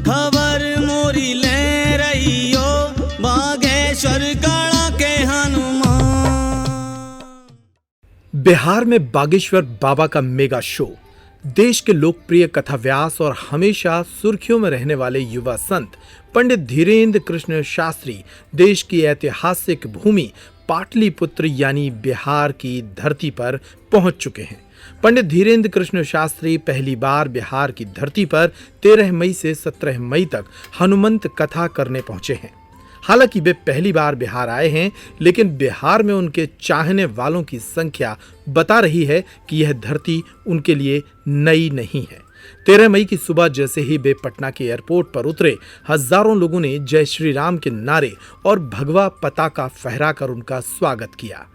खबर मोरी ले रही हो बागेश्वर काला के हनुमान। बिहार में बागेश्वर बाबा का मेगा शो, देश के लोकप्रिय कथाव्यास और हमेशा सुर्खियों में रहने वाले युवा संत पंडित धीरेन्द्र कृष्ण शास्त्री देश की ऐतिहासिक भूमि पाटलिपुत्र यानी बिहार की धरती पर पहुंच चुके हैं। पंडित धीरेन्द्र कृष्ण शास्त्री पहली बार बिहार की धरती पर 13 मई से 17 मई तक हनुमंत कथा करने पहुंचे हैं। हालांकि वे पहली बार बिहार आए हैं, लेकिन बिहार में उनके चाहने वालों की संख्या बता रही है कि यह धरती उनके लिए नई नहीं है। 13 मई की सुबह जैसे ही वे पटना के एयरपोर्ट पर उतरे, हजारों लोगों ने जय श्री राम के नारे और भगवा पताका फहराकर उनका स्वागत किया।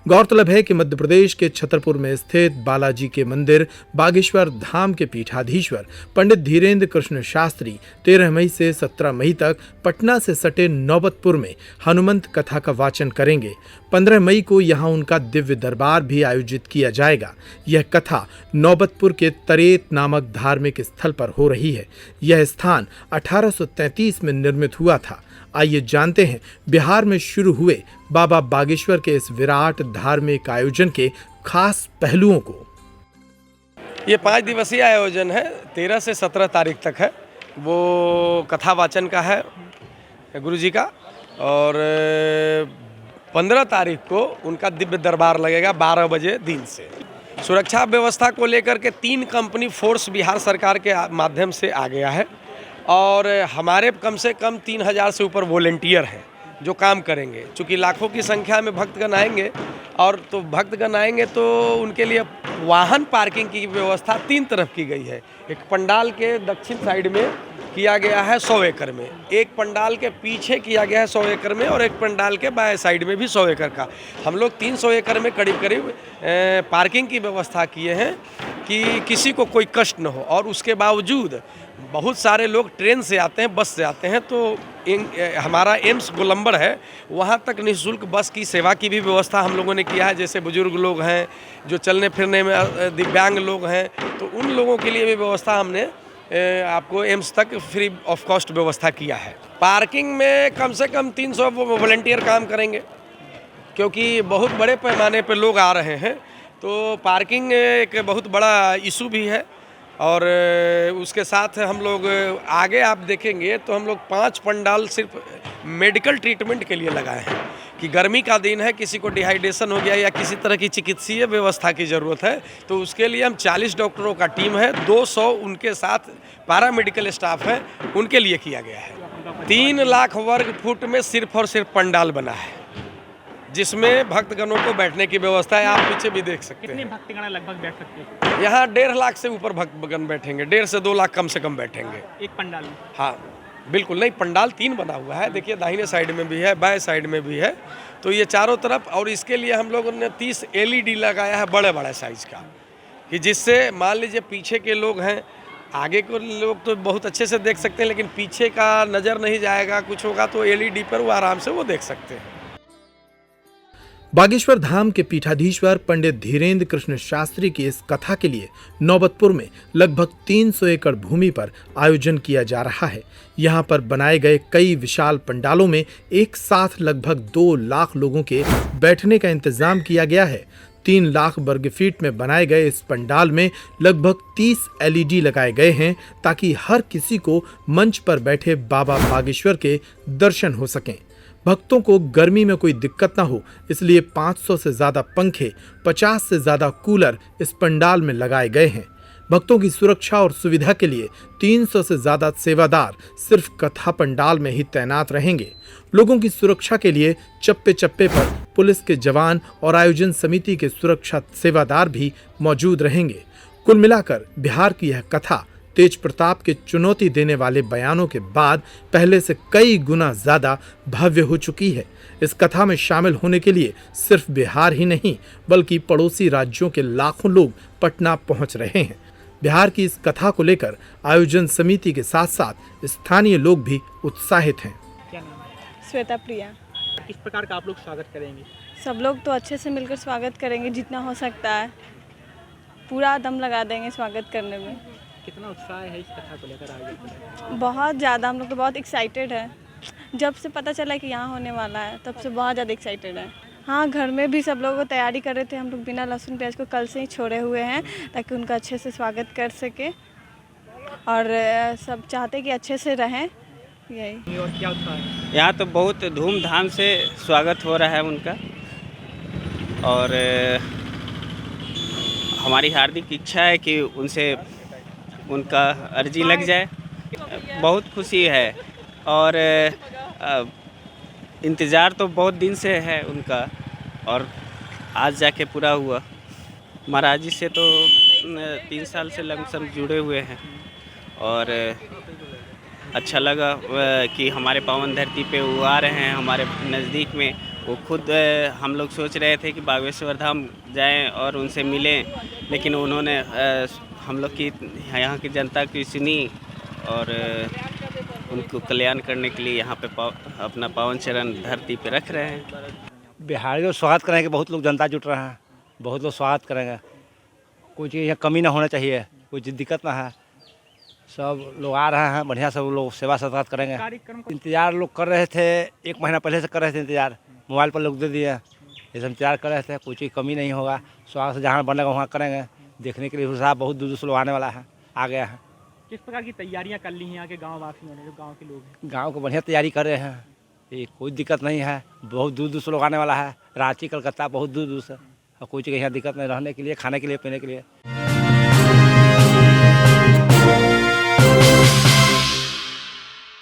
गौरतलब है कि मध्य प्रदेश के छतरपुर में स्थित बालाजी के मंदिर बागेश्वर धाम के पीठाधीश्वर पंडित धीरेन्द्र कृष्ण शास्त्री 13 मई से 17 मई तक पटना से सटे नौबतपुर में हनुमंत कथा का वाचन करेंगे। 15 मई को यहां उनका दिव्य दरबार भी आयोजित किया जाएगा। यह कथा नौबतपुर के तरेत नामक धार्मिक स्थल पर हो रही है। यह स्थान 1833 में निर्मित हुआ था। आइए जानते हैं बिहार में शुरू हुए बाबा बागेश्वर के इस विराट धार्मिक आयोजन के खास पहलुओं को। ये 5 दिवसीय आयोजन है, 13 से 17 तारीख तक है। वो कथा वाचन का है गुरु जी का, और 15 तारीख को उनका दिव्य दरबार लगेगा 12 बजे दिन से। सुरक्षा व्यवस्था को लेकर के 3 कंपनी फोर्स बिहार सरकार के माध्यम से आ गया है, और हमारे कम से कम 3000 से ऊपर वॉलेंटियर हैं जो काम करेंगे। चूँकि लाखों की संख्या में भक्तगण आएंगे, और तो भक्तगण आएंगे तो उनके लिए वाहन पार्किंग की व्यवस्था 3 तरफ की गई है। एक पंडाल के दक्षिण साइड में किया गया है 100 एकड़ में, एक पंडाल के पीछे किया गया है 100 एकड़ में, और एक पंडाल के बाएं साइड में भी 100 एकड़ का। हम लोग 300 एकड़ में करीब करीब पार्किंग की व्यवस्था किए हैं कि किसी को कोई कष्ट न हो। और उसके बावजूद बहुत सारे लोग ट्रेन से आते हैं, बस से आते हैं, तो हमारा एम्स गोलंबर है, वहाँ तक निःशुल्क बस की सेवा की भी व्यवस्था हम लोगों ने किया है। जैसे बुजुर्ग लोग हैं, जो चलने फिरने में दिव्यांग लोग हैं, तो उन लोगों के लिए भी व्यवस्था हमने आपको एम्स तक फ्री ऑफ कॉस्ट व्यवस्था किया है। पार्किंग में कम से कम 300 वॉलंटियर काम करेंगे, क्योंकि बहुत बड़े पैमाने पर लोग आ रहे हैं, तो पार्किंग एक बहुत बड़ा इशू भी है। और उसके साथ हम लोग आगे आप देखेंगे तो हम लोग 5 पंडाल सिर्फ मेडिकल ट्रीटमेंट के लिए लगाए हैं कि गर्मी का दिन है, किसी को डिहाइड्रेशन हो गया या किसी तरह की चिकित्सीय व्यवस्था की ज़रूरत है, तो उसके लिए हम 40 डॉक्टरों का टीम है, 200 उनके साथ पैरामेडिकल स्टाफ है, उनके लिए किया गया है। 3 लाख वर्ग फुट में सिर्फ और सिर्फ पंडाल बना है, जिसमें भक्तगणों को बैठने की व्यवस्था है। आप पीछे भी देख सकते हैं। कितने भक्तगण लगभग बैठ सकते हैं? यहाँ 1.5 लाख से ऊपर भक्तगण बैठेंगे, 1.5 से 2 लाख कम से कम बैठेंगे एक पंडाल में। हाँ बिल्कुल, नहीं पंडाल 3 बना हुआ है, देखिए दाहिने साइड में भी है, बाएं साइड में भी है, तो ये चारों तरफ। और इसके लिए हम लोगों ने 30 LED लगाया है बड़े बड़े साइज़ का, कि जिससे मान लीजिए पीछे के लोग हैं, आगे को लोग तो बहुत अच्छे से देख सकते हैं, लेकिन पीछे का नज़र नहीं जाएगा, कुछ होगा तो LED पर वो आराम से वो देख सकते हैं। बागेश्वर धाम के पीठाधीश्वर पंडित धीरेन्द्र कृष्ण शास्त्री की इस कथा के लिए नौबतपुर में लगभग 300 एकड़ भूमि पर आयोजन किया जा रहा है। यहाँ पर बनाए गए कई विशाल पंडालों में एक साथ लगभग 2 लाख लोगों के बैठने का इंतजाम किया गया है। 3 लाख वर्ग फीट में बनाए गए इस पंडाल में लगभग 30 LED लगाए गए हैं, ताकि हर किसी को मंच पर बैठे बाबा बागेश्वर के दर्शन हो सकें। भक्तों को गर्मी में कोई दिक्कत ना हो, इसलिए 500 से ज्यादा पंखे, 50 से ज्यादा कूलर इस पंडाल में लगाए गए हैं। भक्तों की सुरक्षा और सुविधा के लिए 300 से ज्यादा सेवादार सिर्फ कथा पंडाल में ही तैनात रहेंगे। लोगों की सुरक्षा के लिए चप्पे चप्पे पर पुलिस के जवान और आयोजन समिति के सुरक्षा सेवादार भी मौजूद रहेंगे। कुल मिलाकर बिहार की यह कथा तेज प्रताप के चुनौती देने वाले बयानों के बाद पहले से कई गुना ज्यादा भव्य हो चुकी है। इस कथा में शामिल होने के लिए सिर्फ बिहार ही नहीं, बल्कि पड़ोसी राज्यों के लाखों लोग पटना पहुंच रहे हैं। बिहार की इस कथा को लेकर आयोजन समिति के साथ साथ स्थानीय लोग भी उत्साहित हैं। क्या नाम है? श्वेता प्रिया। किस प्रकार का आप लोग स्वागत करेंगे? सब लोग तो अच्छे से मिलकर स्वागत करेंगे जितना हो सकता है। पूरा दम लगा देंगे स्वागत करने में। कितना उत्साह है इस कथा को लेकर आयोजन को लेकर? बहुत ज़्यादा, हम लोग तो बहुत एक्साइटेड है। जब से पता चला कि यहाँ होने वाला है तब से बहुत ज़्यादा एक्साइटेड है। हाँ, घर में भी सब लोग तैयारी कर रहे थे। हम लोग बिना लहसुन प्याज को कल से ही छोड़े हुए हैं ताकि उनका अच्छे से स्वागत कर सके और सब चाहते कि अच्छे से रहें, यही। और क्या उत्साह है? यहाँ तो बहुत धूमधाम से स्वागत हो रहा है उनका और हमारी हार्दिक इच्छा है कि उनसे उनका अर्जी लग जाए। बहुत खुशी है और इंतज़ार तो बहुत दिन से है उनका और आज जाके पूरा हुआ। महाराज जी से तो 3 साल से लमसम जुड़े हुए हैं और अच्छा लगा कि हमारे पावन धरती पे वो आ रहे हैं हमारे नज़दीक में। वो खुद हम लोग सोच रहे थे कि बागेश्वर धाम जाएं और उनसे मिलें, लेकिन उन्होंने हम लोग की यहाँ की जनता की सुनी और उनको कल्याण करने के लिए यहाँ पे अपना पावन चरण धरती पे रख रहे हैं। बिहार को स्वागत करेंगे, बहुत लोग जनता जुट रहे हैं, बहुत लोग स्वागत करेंगे। कोई चीज़ यहाँ कमी ना होना चाहिए, कोई चीज़ दिक्कत ना है। सब लोग आ रहे हैं, बढ़िया सब लोग सेवा सत्कार करेंगे। कार्यक्रम को इंतज़ार लोग कर रहे थे, 1 महीना पहले से कर रहे थे इंतज़ार। मोबाइल पर लोग दे दिए, ये सब इंतजार कर रहे थे। कोई चीज़ कमी नहीं होगा, स्वागत से जहाँ बनेगा वहाँ करेंगे। देखने के लिए उत्साह बहुत दूर दूर से लोग आने वाला है, आ गया है। किस प्रकार की तैयारियां कर ली हैं यहाँ के गाँव वासियों ने, जो गाँव के लोग हैं? गाँव को बढ़िया तैयारी कर रहे हैं, ये कोई दिक्कत नहीं है। बहुत दूर दूर से लोग आने वाला है, रांची कलकत्ता बहुत दूर दूर से। और कोई चीज़ यहाँ दिक्कत नहीं, रहने के लिए, खाने के लिए, पीने के लिए।